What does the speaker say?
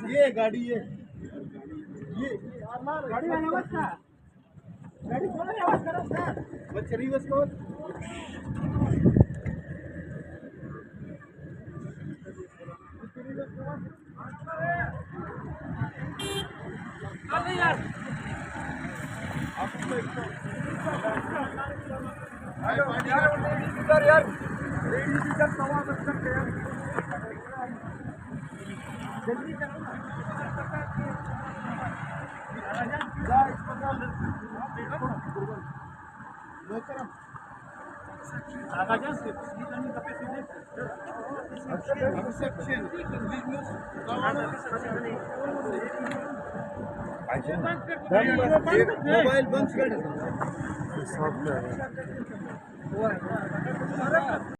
ये गाड़ी ये गाड़ी में आवाज का गाड़ी थोड़ा आवाज करो सर बच्चे रिवर्स करो अरे यार यार लेडीज इधर सवा बज सकते हैं जल्दी करो ना जा अस्पताल नौकरम आगा से सीधन कैपेसिटी एक्सेप्शन बिजनेस मोबाइल बंद कर